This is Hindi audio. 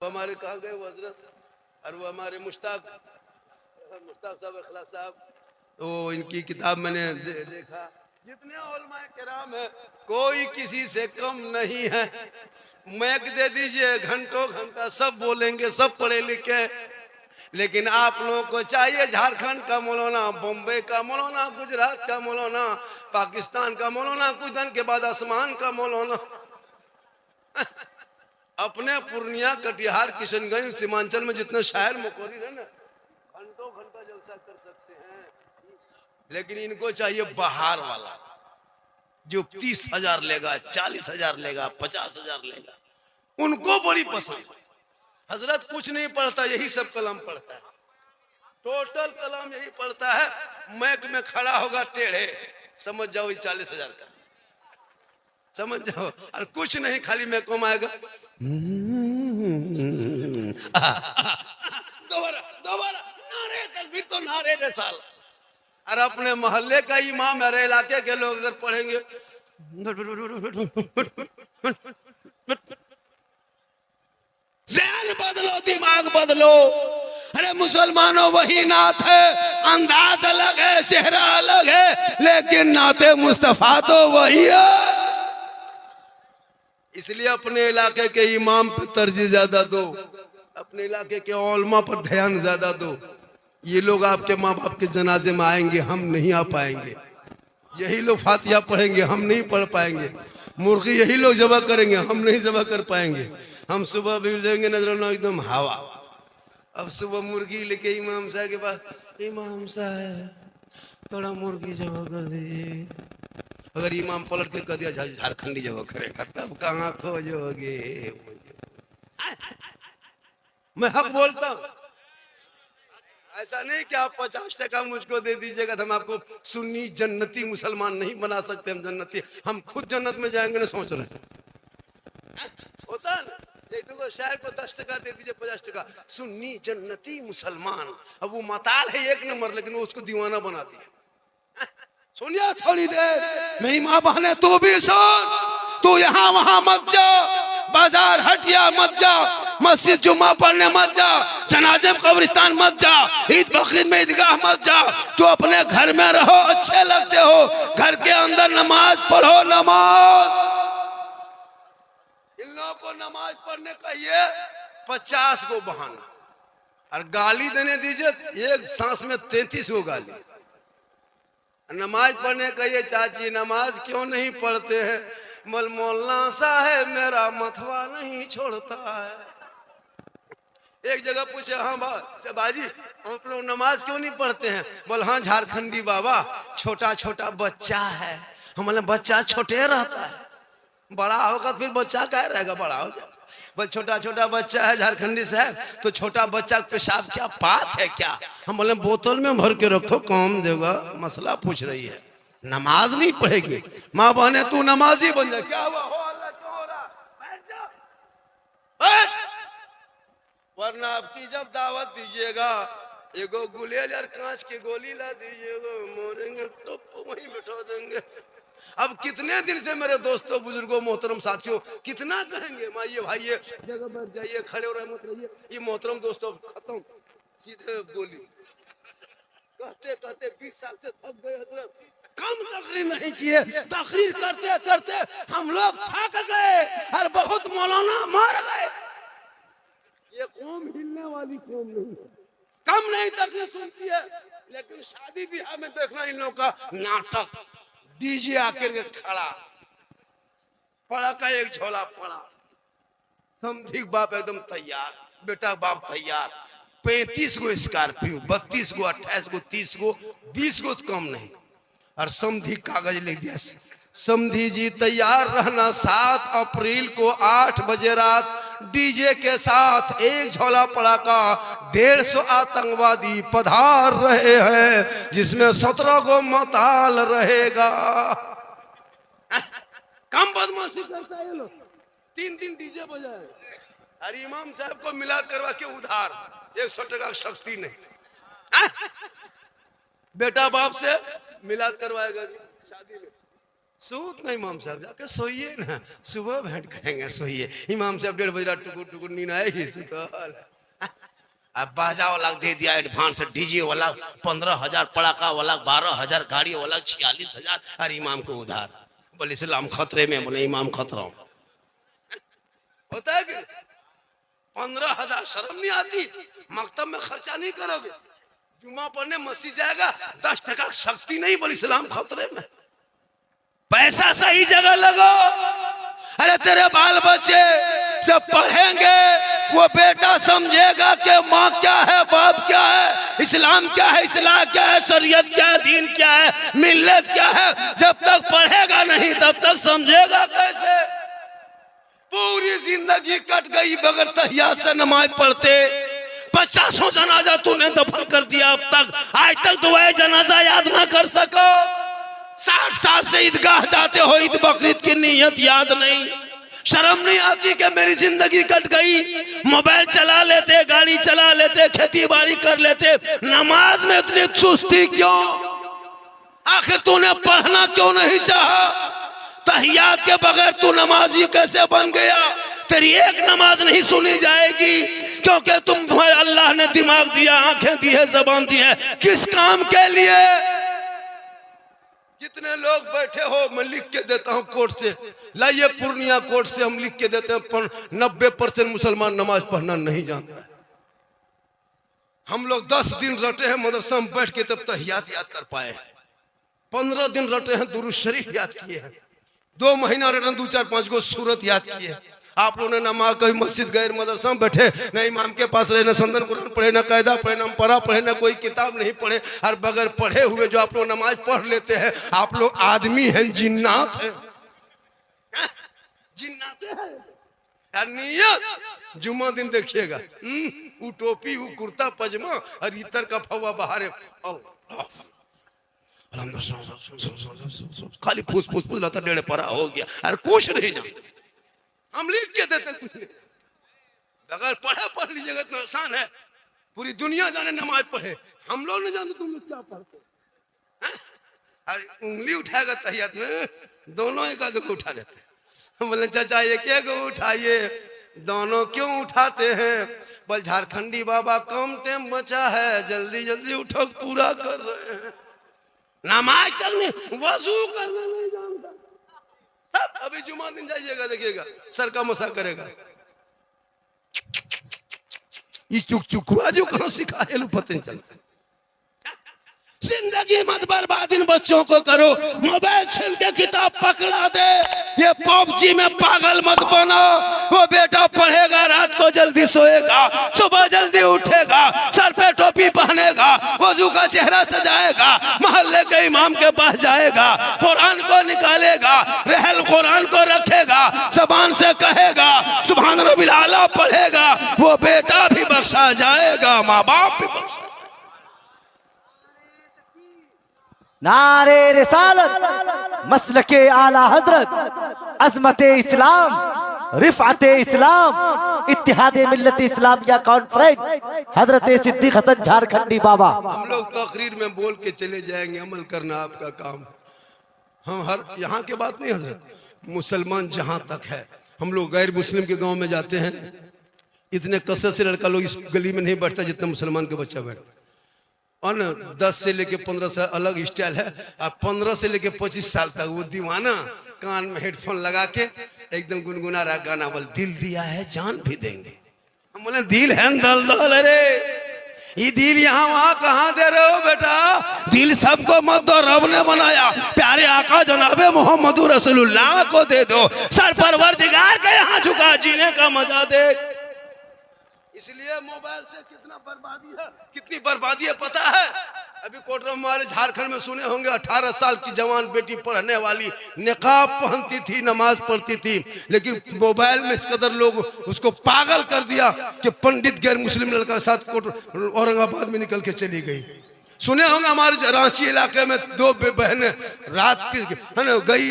हमारे कहाँ गए वो हजरत, और वो हमारे मुश्ताक साहब अखला साहब, तो इनकी किताब मैंने देखा। जितने उलमाए किराम है कोई किसी से कम नहीं है। मैक दे दीजिए, घंटों घंटा सब बोलेंगे, सब पढ़े लिखे। लेकिन आप लोगों को चाहिए झारखंड का मौलाना, बॉम्बे का मौलाना, गुजरात का मौलाना, पाकिस्तान का मौलाना, कुछ दिन के बाद आसमान का मौलाना। अपने पूर्णिया, कटिहार, किशनगंज, सीमांचल में जितने शायर मुकोरिन है ना, घंटों घंटा जलसा कर सकते हैं। लेकिन इनको चाहिए बाहर वाला, जो 30,000 लेगा, 40,000 लेगा, 50,000 लेगा। उनको बड़ी पसंद। हजरत कुछ नहीं पढ़ता, यही सब कलाम पढ़ता है, टोटल कलाम यही पढ़ता है। मैक में खड़ा होगा टेढ़े, समझ जाओ ये 40,000 का, समझ जाओ। और कुछ नहीं, खाली मैक को आएगा, दोबारा दोबारा नारे तकबीर, तो नारे रसाल। और अपने मोहल्ले का इमाम, मेरे इलाके के लोग अगर पढ़ेंगे, ज़हन बदलो, दिमाग बदलो। अरे मुसलमानों, वही नात है, अंदाज अलग है, चेहरा अलग है, लेकिन नाते मुस्तफा तो वही है। इसलिए अपने इलाके के इमाम पर तरजीह ज्यादा दो, अपने इलाके के उलमा पर ध्यान ज्यादा दो। ये लोग आपके माँ बाप के जनाजे में आएंगे, हम नहीं आ पाएंगे। यही लोग फातिहा पढ़ेंगे, हम नहीं पढ़ पाएंगे। मुर्गी यही लोग जबा करेंगे, हम नहीं जबा कर पाएंगे। हम सुबह भी लेंगे नजर एकदम हवा। अब सुबह मुर्गी लेके इमाम साहब के पास, इमाम साहब थोड़ा मुर्गी जबा कर दीजिए। अगर इमाम पलट के कह दिया झारखंडी जबा करेगा, तब कहाँ खोजोगे मुझे। मैं हक बोलता हूँ, ऐसा नहीं कि आप 50% मुझको दे दीजिएगा तो हम आपको सुन्नी जन्नती मुसलमान नहीं बना सकते। हम जन्नती, हम खुद जन्नत में जाएंगे ना, सोच रहे हैं। होता है ना, एक दो शायर को 10% दे दीजिए, 50%, सुन्नी जन्नती मुसलमान। अब वो मताल है 1 नंबर, लेकिन वो उसको दीवाना बना दिया। सुनिए थोड़ी देर, मेरी माँ बहने तू भी सुन, तू यहाँ वहां मत जा, बाजार हटिया मत जा, मस्जिद जुम्मा पढ़ने मत जा, जनाजे कब्रिस्तान मत जा, ईद बकरीद में ईदगाह मत जा। तू अपने घर में रहो, अच्छे लगते हो, घर के अंदर नमाज पढ़ो। नमाज, इन लोगों को नमाज पढ़ने का ये 50 को बहाना, और गाली देने दीजिए एक सांस में 33 को गाली। नमाज पढ़ने का ये, चाची नमाज क्यों नहीं पढ़ते हैं? मौलाना साहब मेरा मथवा नहीं छोड़ता है। एक जगह पूछे, हाँ बाजी आप लोग नमाज क्यों नहीं पढ़ते हैं? बोल हाँ झारखंडी बाबा, छोटा छोटा बच्चा है। हम बोले बच्चा छोटे रहता है, बड़ा होगा फिर बच्चा क्या रहेगा, बड़ा हो जाएगा। बोल छोटा छोटा बच्चा है झारखंडी साहब, तो छोटा बच्चा पेशाब क्या पाक है क्या? हम बोले बोतल में भर के रखो, काम देगा। मसला पूछ रही है, नमाज नहीं पढ़ेगी। माँ बहने तू नमाजी बन जा। क्या हुआ? हो अल्लाह क्यों हो रहा? बैठ जा। वरना आपकी जब दावत दीजिएगा, एगो गुलेल यार कांच की गोली ला दीजिएगा, मोरेंगे तो वहीं बैठा देंगे। अब कितने दिन से मेरे दोस्तों, बुजुर्गों, मोहतरम साथियों, कितना कहेंगे माइये भाइये जगह बैठ जाइए, खड़े हो रहे मत रहिए। ये मोहतरम दोस्तों खत्म, सीधे गोली। कहते कहते 20 साल से थक गए हजरत, कम तकरीर नहीं किए, तकरीर करते करते हम लोग थक गए और बहुत मौलाना मर गए। ये कौम हिलने वाली कौम नहीं है, कम नहीं तकरीर सुनती है। लेकिन शादी ब्याह में देखना इन लोगों का नाटक, डीजे आकर के खड़ा, पड़ा का एक झोला पड़ा, समधी बाप एकदम तैयार, बेटा बाप तैयार, 35 गो स्कॉर्पियो, 32 गो, 28 गो, 30 गो, 20 गो तो कम नहीं। और समधी कागज लिख दिया, समधी जी तैयार रहना, 7 अप्रैल को 8 बजे रात डीजे के साथ एक झोला पड़ाका, 150 आतंकवादी पधार रहे हैं, जिसमें 17 गो मताल रहेगा। कम बदमाशी करता है ये लोग। 3 दिन डीजे बजाए, अरे इमाम साहब को मिलाद करवा के उधार 100% शक्ति नहीं। बेटा बाप से मिलाद करवाएगा शादी में, सूत नहीं इमाम साहब, जाके सोइए ना, सुबह भेंट करेंगे, सोइए। इमाम साहब 1:30 बजे टुकुर टुकुर नींद आएगी, सुतल। अब बाजा वाला दे दिया एडवांस, डीजे वाला 15,000, पड़ाका वाला 12,000, गाड़ी वाला 46,000, और इमाम को उधार। बोले इस्लाम खतरे में, बोले इमाम खतरा होता है कि 15,000, शर्म नहीं आती? मकतब में खर्चा नहीं करोगे, जुमा पढ़ने मस्जिद जाएगा, 10% शक्ति नहीं, बोले इस्लाम खतरे में। पैसा सही जगह लगो। अरे तेरे बाल बच्चे जब पढ़ेंगे, वो बेटा समझेगा कि माँ क्या है, बाप क्या है, इस्लाम क्या है, इस्लाम क्या है, शरीयत क्या है, दीन क्या है, मिल्लत क्या है। जब तक पढ़ेगा नहीं तब तक समझेगा कैसे? पूरी जिंदगी कट गई बगैर तहियात से नमाज पढ़ते। 50 जनाजा तूने दफन कर दिया अब तक, आज तक दुआए जनाजा याद ना कर सको। 60 साल से ईदगाह जाते हो, ईद बकरीद की नीयत याद नहीं। शर्म नहीं आती कि मेरी जिंदगी कट गई? मोबाइल चला लेते, गाड़ी चला लेते, खेती बाड़ी कर लेते, नमाज में इतनी सुस्ती क्यों? आखिर तूने पढ़ना क्यों नहीं चाहा? तहियात के बगैर तू नमाजी कैसे बन गया? तेरी एक नमाज नहीं सुनी जाएगी, क्योंकि तुम्हारे अल्लाह ने दिमाग दिया, आंखें दी है, जबान दी है, किस काम के लिए? जितने लोग बैठे हो, मैं लिख के देता हूं कोर्ट से, लाइए पूर्णिया कोर्ट से हम लिख के देते हैं, 90% मुसलमान नमाज पढ़ना नहीं जानता है। हम लोग 10 दिन रटे हैं मदरसा में बैठ के, तब तहियात याद कर पाए। 15 दिन रटे हैं, दुरूद शरीफ याद किए हैं। 2 महीना रटे, 2-4-5 गो सूरत याद किए। आप लोगों ने नमाज कभी मस्जिद गए, मदरसा में बैठे, न इमाम के पास रहे, न संदन कुरान पढ़े, न कायदा पढ़े, न पढ़ा पढ़े, न कोई किताब नहीं पढ़े, और बगैर पढ़े हुए जो आप लोग नमाज पढ़ लेते हैं, आप लोग आदमी हैं जिन्नात हैं? जिन्नात है। नियत जुम्मा दिन देखिएगा, वो टोपी, वो कुर्ता पजामा और इतर का फवा बाहर, खाली फूस फूस फूस लाता, 1.5 पारा हो गया, अरे कुछ नहीं जानते। हम लिख के देते कुछ नहीं, अगर पढ़े पढ़ लीजिएगा इतना आसान है। पूरी दुनिया जाने नमाज पढ़े, हम लोग नहीं जानते तुम लोग क्या पढ़ते। अरे उंगली उठाएगा तहियत में, दोनों एक आधे को उठा देते। हम बोले चाचा एक को उठाइए, दोनों क्यों उठाते हैं? बोल झारखंडी बाबा कम टाइम बचा है, जल्दी जल्दी उठो, पूरा कर रहे हैं। नमाज तक नहीं, वजू करना नहीं जानता। अभी जुमा दिन जाइएगा, देखिएगा सर का मसा करेगा। ये चुक चुकवा जो कहां सिखाए, पता नहीं चलता। जिंदगी मत बर्बाद इन बच्चों को करो, मोबाइल छीन के किताब पकड़ा दे, ये पबजी में पागल मत बनो। वो बेटा पढ़ेगा, रात को जल्दी सोएगा, सुबह जल्दी उठेगा, सर पे टोपी पहनेगा, वजू का चेहरा सजाएगा, मोहल्ले के इमाम के पास जाएगा, कुरान को निकालेगा, रहल कुरान को रखेगा, जबान से कहेगा सुभान रब्बिल आला पढ़ेगा, वो बेटा भी बख्शा जाएगा, माँ बाप भी बख्शा। नारे रिसालत, मसलके आला हजरत, अजमत इस्लाम, रिफअत इस्लाम, इत्तिहाद मिल्लत इस्लामिया कॉन्फ्रेंस, हजरत सिद्दीक हसन झारखंडी बाबा। हम लोग तकरीर में बोल के चले जाएंगे, अमल करना आपका काम। हम हर यहाँ के बात नहीं हजरत, मुसलमान जहाँ तक है, हम लोग गैर मुस्लिम के गांव में जाते हैं, इतने कसरत से लड़का लोग इस गली में नहीं बैठता जितना मुसलमान के बच्चा बैठता। और न 10 से लेके 15 साल अलग स्टाइल है, और 15 से लेके 25 साल तक वो दीवाना कान में हेडफोन लगा के एकदम गुनगुना रहा गाना, बोल दिल दिया है जान भी देंगे। हम बोले दिल है दल दल, अरे ये दिल यहाँ वहाँ कहाँ दे रहे हो बेटा? दिल सबको मत दो, रब ने बनाया, प्यारे आका जनाबे मोहम्मद रसूलुल्लाह को दे दो, सर परवरदिगार के यहाँ झुका, जीने का मजा दे। इसलिए मोबाइल से कितना बर्बादी है, कितनी बर्बादी है पता है? अभी कोटरा में हमारे झारखंड में सुने होंगे, 18 साल की जवान बेटी पढ़ने वाली, निकाब पहनती थी, नमाज पढ़ती थी, लेकिन मोबाइल में इस कदर लोग उसको पागल कर दिया कि पंडित गैर मुस्लिम लड़का के साथ औरंगाबाद में निकल के चली गई। सुने होंगे हमारे रांची इलाके में 2 बहनें रात की है ना गई